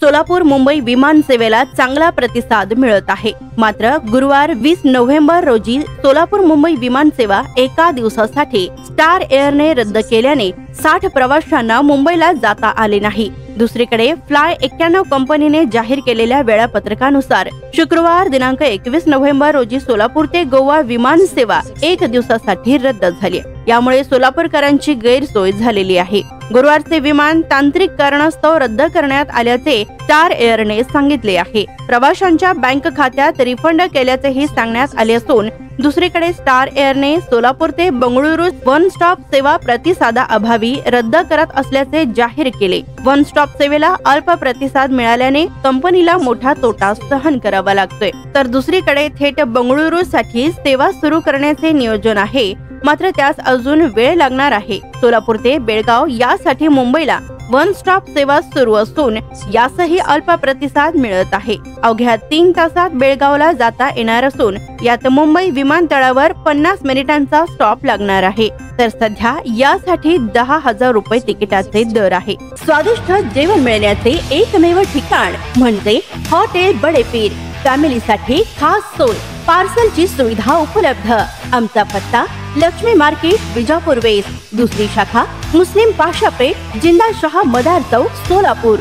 सोलापूर मुंबई विमान सेवेला चांगला प्रतिसाद मिळत आहे। मात्र गुरुवार 20 नोव्हेंबर रोजी सोलापूर मुंबई विमान सेवा एका दिवसासाठी स्टार एअरने रद्द केल्याने 60 प्रवाशांना मुंबईला जाता आले नाही। दुसरीकडे फ्लाय 91 कंपनीने जाहीर केलेल्या वेळापत्रकानुसार शुक्रवार दिनांक 21 नोव्हेंबर रोजी सोलापूर ते गोवा विमान सेवा एक दिवसासाठी रद्द झाली। यामुळे सोलापूरकरांची गैरसोय झालेली आहे। गुरुवारचे विमान तांत्रिक कारणास्तव रद्द करण्यात आल्याचे स्टार एअरने सांगितले आहे। प्रवाशांच्या बँक खात्यात रिफंड केल्याचेही सांगण्यात आले असून दुसरीकडे स्टार एअरने सोलापूर ते बंगळुरू वन स्टॉप सेवा प्रतिसादाअभावी रद्द करत असल्याचे जाहीर केले। वन स्टॉप सेवेला अल्प प्रतिसाद मिळाल्याने कंपनीला मोठा तोटा सहन करावा लागतोय, तर दुसरीकडे थेट बंगळुरू साठी सेवा सुरू करण्याचे नियोजन आहे, मात्र त्यास अजून वेळ लागणार आहे। सोलापूर ते बेळगाव यासाठी मुंबईला वन स्टॉप सेवा सुरू असून यासही अल्प प्रतिसाद मिळत आहे। अवघ्या 3 तासात बेळगावला जाता येणार असून यात मुंबई विमानतळावर 50 मिनिटांचा स्टॉप लागणार आहे। तर सध्या यासाठी 10,000 रुपये तिकिटाचे दर आहे। स्वादिष्ट जेवण मिळण्याचे एकमेव ठिकाण म्हणजे हॉटेल बडेपीर। फॅमिलीसाठी खास सोय, पार्सलची सुविधा उपलब्ध। आमचा पत्ता लक्ष्मी मार्केट विजापूर वेस्ट, दुसरी शाखा मुस्लिम पाशापेठ जिंदाशाह मदार चौक सोलापूर।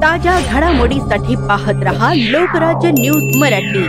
ताज्या घडामोडीसाठी पाहत रहा लोकराज्य न्यूज मराठी।